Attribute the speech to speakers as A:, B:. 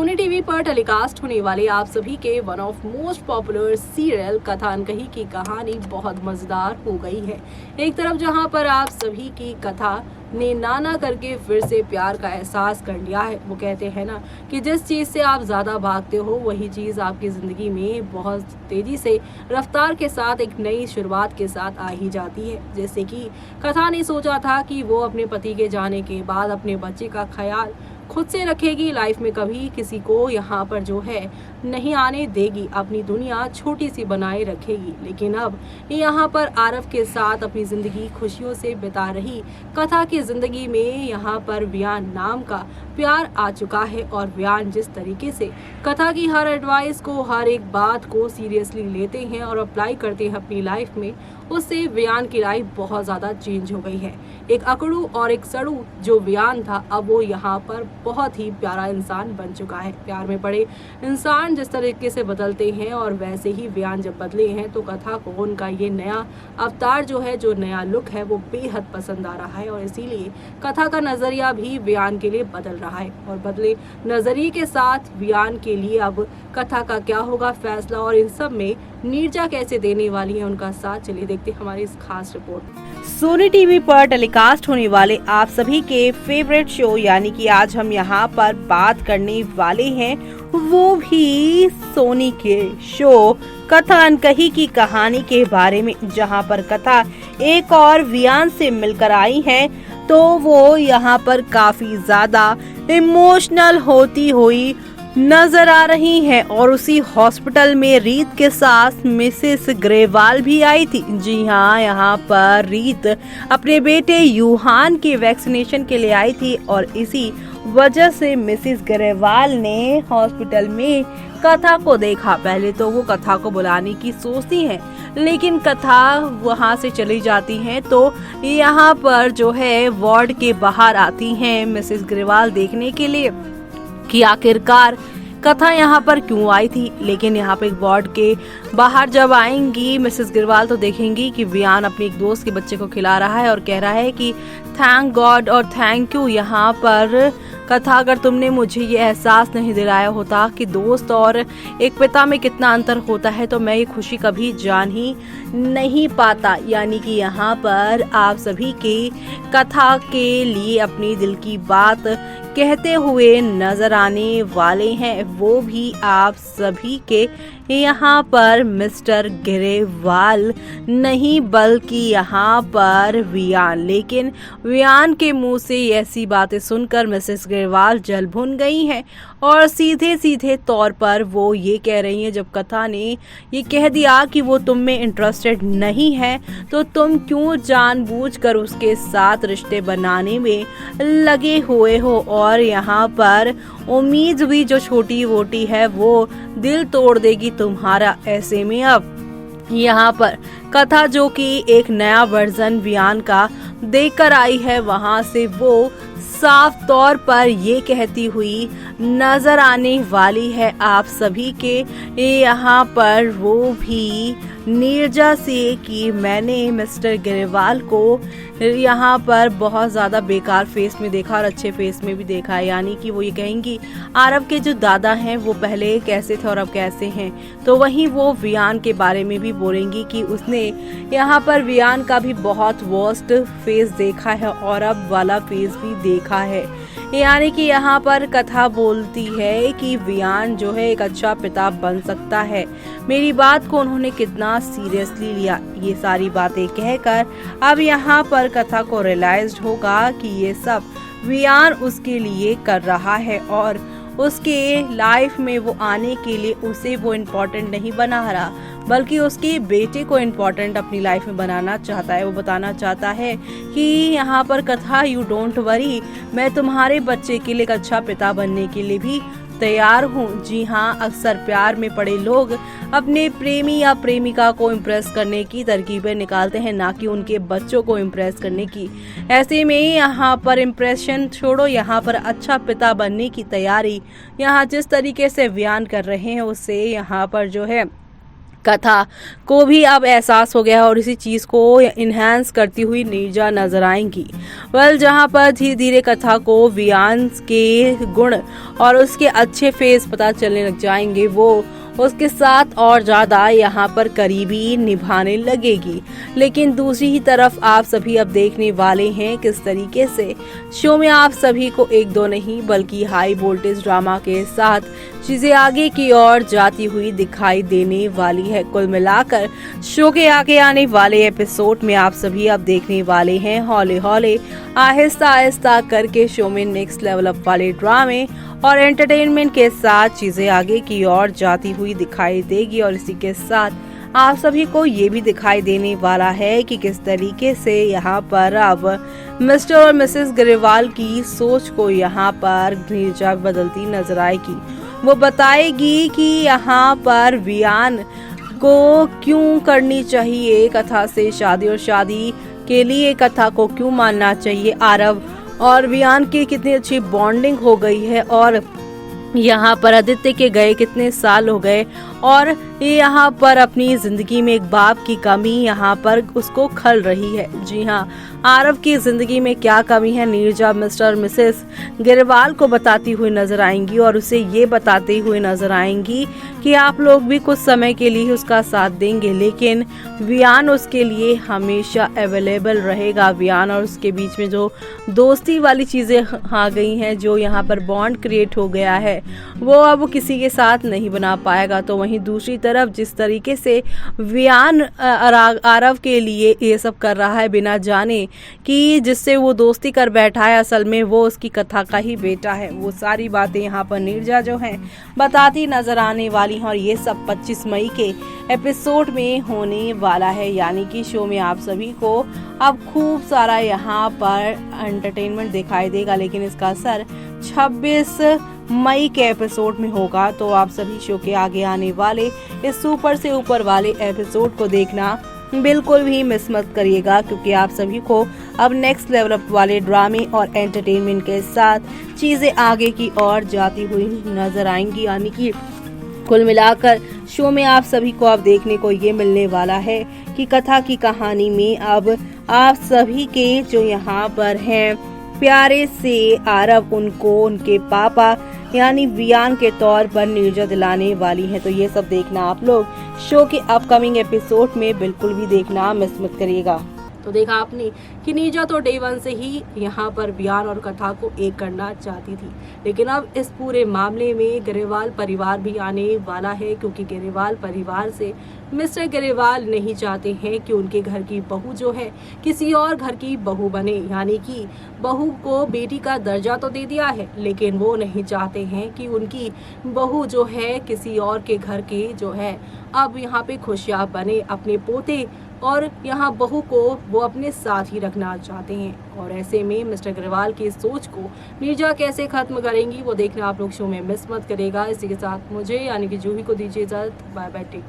A: Sony TV पर telecast होने वाले आप सभी के one of most popular serial कथा अनकही की कहानी बहुत मजेदार हो गई है। एक तरफ जहां पर आप सभी की कथा ने नाना करके फिर से प्यार का एहसास कर लिया है। वो कहते हैं ना कि जिस चीज़ से आप ज़्यादा भागते हो वही चीज़ आपकी ज़िंदगी में बहुत तेज़ी से रफ्तार के साथ एक नई शुरुआत के साथ आ ही जाती है। जैसे कि कथा ने सोचा था कि वो अपने पति के जाने के बाद अपने बच्चे का ख्याल खुद से रखेगी, लाइफ में कभी किसी को यहाँ पर जो है नहीं आने देगी, अपनी दुनिया छोटी सी बनाए रखेगी। लेकिन अब यहाँ पर आरव के साथ अपनी ज़िंदगी खुशियों से बिता रही कथा की ज़िंदगी में यहाँ पर वियान नाम का प्यार आ चुका है। और वियान जिस तरीके से कथा की हर एडवाइस को, हर एक बात को सीरियसली लेते हैं और अप्लाई करते हैं अपनी लाइफ में, उससे वियान की लाइफ बहुत ज़्यादा चेंज हो गई है। एक अकड़ू और एक सड़ू जो वियान था, अब वो यहाँ पर बहुत ही प्यारा इंसान बन चुका है। प्यार में पड़े इंसान जिस तरीके से बदलते हैं और वैसे ही वियान जब बदले हैं तो कथा को उनका ये नया अवतार जो है, जो नया लुक है, वो बेहद पसंद आ रहा है। और इसीलिए कथा का नज़रिया भी वियान के लिए बदल रहा है। और बदले नज़रिए के साथ वियान के लिए अब कथा का क्या होगा फैसला, और इन सब में नीरजा कैसे देने वाली है उनका साथ। चलिए देखते हैं हमारी इस खास रिपोर्ट।
B: सोनी टीवी पर टेलीकास्ट होने वाले आप सभी के फेवरेट शो यानी कि आज हम यहाँ पर बात करने वाले हैं वो भी सोनी के शो कथा अनकही की कहानी के बारे में, जहाँ पर कथा एक और वियान से मिलकर आई है तो वो यहाँ पर काफी ज्यादा इमोशनल होती हुई नजर आ रही है। और उसी हॉस्पिटल में रीत के साथ मिसेस ग्रेवाल भी आई थी। जी हाँ, यहाँ पर रीत अपने बेटे यूहान के वैक्सीनेशन के लिए आई थी और इसी वजह से मिसेस ग्रेवाल ने हॉस्पिटल में कथा को देखा। पहले तो वो कथा को बुलाने की सोचती हैं, लेकिन कथा वहाँ से चली जाती हैं तो यहाँ पर जो है वार्ड के बाहर आती हैं मिसेस ग्रेवाल देखने के लिए कि आखिरकार कथा यहाँ पर क्यों आई थी। लेकिन यहाँ पे वार्ड के बाहर जब आएंगी मिसेस ग्रेवाल तो देखेंगी कि वियान अपने एक दोस्त के बच्चे को खिला रहा है और कह रहा है कि थैंक गॉड और थैंक यू यहाँ पर कथा, अगर तुमने मुझे ये एहसास नहीं दिलाया होता कि दोस्त और एक पिता में कितना अंतर होता है तो मैं ये खुशी कभी जान ही नहीं पाता। यानी कि यहाँ पर आप सभी के कथा के लिए अपनी दिल की बात कहते हुए नजर आने वाले हैं वो भी आप सभी के यहाँ पर मिस्टर ग्रेवाल नहीं बल्कि यहाँ पर वियान। लेकिन वियान के मुंह से ऐसी बातें सुनकर मिसेस ग्रेवाल जल भुन गई हैं और सीधे सीधे तौर पर वो ये कह रही हैं, जब कथा ने ये कह दिया कि वो तुम में इंटरेस्टेड नहीं है तो तुम क्यों जानबूझकर उसके साथ रिश्ते बनाने में लगे हुए हो। और यहाँ पर उम्मीद भी जो छोटी वोटी है वो दिल तोड़ देगी तुम्हारा। ऐसे में अब यहाँ पर कथा जो कि एक नया वर्जन वियान का देखकर आई है, वहां से वो साफ तौर पर ये कहती हुई नजर आने वाली है आप सभी के यहाँ पर वो भी नीरजा से कि मैंने मिस्टर ग्रेवाल को यहाँ पर बहुत ज़्यादा बेकार फेस में देखा और अच्छे फेस में भी देखा है। यानी कि वो ये कहेंगी आरव के जो दादा हैं वो पहले कैसे थे और अब कैसे हैं। तो वहीं वो वियान के बारे में भी बोलेंगी कि उसने यहाँ पर वियान का भी बहुत वर्स्ट फेस देखा है और अब वाला फेस भी देखा है। यानी कि यहाँ पर कथा बोलती है कि वियान जो है एक अच्छा पिता बन सकता है। मेरी बात को उन्होंने कितना सीरियसली लिया, ये सारी बातें कहकर अब यहाँ पर कथा को रियलाइज्ड होगा कि ये सब वियान उसके लिए कर रहा है और उसके लाइफ में वो आने के लिए उसे वो इम्पोर्टेंट नहीं बना रहा बल्कि उसके बेटे को इम्पोर्टेंट अपनी लाइफ में बनाना चाहता है। वो बताना चाहता है कि यहाँ पर कथा यू डोंट वरी, मैं तुम्हारे बच्चे के लिए एक अच्छा पिता बनने के लिए भी तैयार हूँ। जी हाँ, अक्सर प्यार में पड़े लोग अपने प्रेमी या प्रेमिका को इम्प्रेस करने की तरकीबें निकालते हैं, ना कि उनके बच्चों को इम्प्रेस करने की। ऐसे में यहाँ पर इम्प्रेशन छोड़ो, यहाँ पर अच्छा पिता बनने की तैयारी यहाँ जिस तरीके से वियान कर रहे हैं उससे यहाँ पर जो है कथा को भी अब एहसास हो गया है और इसी चीज़ को इन्हांस करती हुई नीरजा नजर आएंगी। जहां पर धीरे धीरे कथा को वियान के गुण और उसके अच्छे फेस पता चलने लग जाएंगे, वो उसके साथ और ज़्यादा यहाँ पर करीबी निभाने लगेगी। लेकिन दूसरी ही तरफ आप सभी अब देखने वाले हैं किस तरीके से शो में आप सभी को एक दो नहीं बल्कि हाई वोल्टेज ड्रामा के साथ चीजें आगे की ओर जाती हुई दिखाई देने वाली है। कुल मिलाकर शो के आगे आने वाले एपिसोड में आप सभी अब देखने वाले हैं हौले हौले आहिस्ता आहिस्ता करके शो में नेक्स्ट लेवल अप वाले ड्रामे और एंटरटेनमेंट के साथ चीजें आगे की ओर जाती हुई दिखाई देगी। और इसी के साथ आप सभी को ये भी दिखाई देने वाला है कि किस तरीके से यहाँ पर अब मिस्टर और मिसेस ग्रेवाल की सोच को यहाँ पर नीरजा बदलती नजर आएगी। वो बताएगी कि यहाँ पर वियान को क्यों करनी चाहिए कथा से शादी और शादी के लिए कथा को क्यों मानना चाहिए। आरव और वियान की कितनी अच्छी बॉन्डिंग हो गई है और यहाँ पर आदित्य के गए कितने साल हो गए और यहाँ पर अपनी जिंदगी में एक बाप की कमी यहाँ पर उसको खल रही है। जी हाँ, आरव की जिंदगी में क्या कमी है नीरजा मिस्टर और मिसेस ग्रेवाल को बताती हुई नजर आएंगी और उसे ये बताते हुए नजर आएंगी कि आप लोग भी कुछ समय के लिए उसका साथ देंगे लेकिन वियान उसके लिए हमेशा अवेलेबल रहेगा। वियान और उसके बीच में जो दोस्ती वाली चीजें आ गई हैं, जो यहाँ पर बॉन्ड क्रिएट हो गया है, वो अब किसी के साथ नहीं बना पाएगा। तो वहीं दूसरी तरफ जिस तरीके से वियान आरव के लिए ये सब कर रहा है बिना जाने कि जिससे वो दोस्ती कर बैठा है, असल में वो उसकी कथा का ही बेटा है। वो सारी बातें यहाँ पर नीरजा जो है बताती नजर आने वाली हैं और ये सब 25 मई के एपिसोड में होने वाला है। यानी कि शो में आप सभी को अब खूब सारा यहाँ पर एंटरटेनमेंट दिखाई देगा, लेकिन इसका असर 26 मई के एपिसोड में होगा। तो आप सभी शो के आगे आने वाले इस सुपर से ऊपर वाले एपिसोड को देखना बिल्कुल भी मिस मत करिएगा, क्योंकि आप सभी को अब नेक्स्ट लेवल अप वाले ड्रामे और एंटरटेनमेंट के साथ चीजें आगे की ओर जाती हुई नजर आएंगी। यानी कि कुल मिलाकर शो में आप सभी को अब देखने को ये मिलने वाला है कि कथा की कहानी में अब आप सभी के जो यहाँ पर हैं प्यारे से आरव उनको उनके पापा यानी वियान के तौर पर नीरजा दिलाने वाली है। तो ये सब देखना आप लोग शो के अपकमिंग एपिसोड में बिल्कुल भी देखना मिस मत करिएगा।
A: तो देखा आपने कि नीरजा तो डे 1 से ही यहाँ पर वियान और कथा को एक करना चाहती थी, लेकिन अब इस पूरे मामले में ग्रेवाल परिवार भी आने वाला है, क्योंकि ग्रेवाल परिवार से मिस्टर ग्रेवाल नहीं चाहते हैं कि उनके घर की बहू जो है किसी और घर की बहू बने। यानी कि बहू को बेटी का दर्जा तो दे दिया है, लेकिन वो नहीं चाहते हैं कि उनकी बहू जो है किसी और के घर के जो है अब यहाँ पे खुशियाँ बने अपने पोते, और यहाँ बहू को वो अपने साथ ही रखना चाहते हैं। और ऐसे में मिस्टर ग्रेवाल की सोच को नीरजा कैसे खत्म करेंगी वो देखना आप लोग शो में मिस मत करेगा। इसी के साथ मुझे यानी कि जूही को दीजिए इजाजत। Bye bye.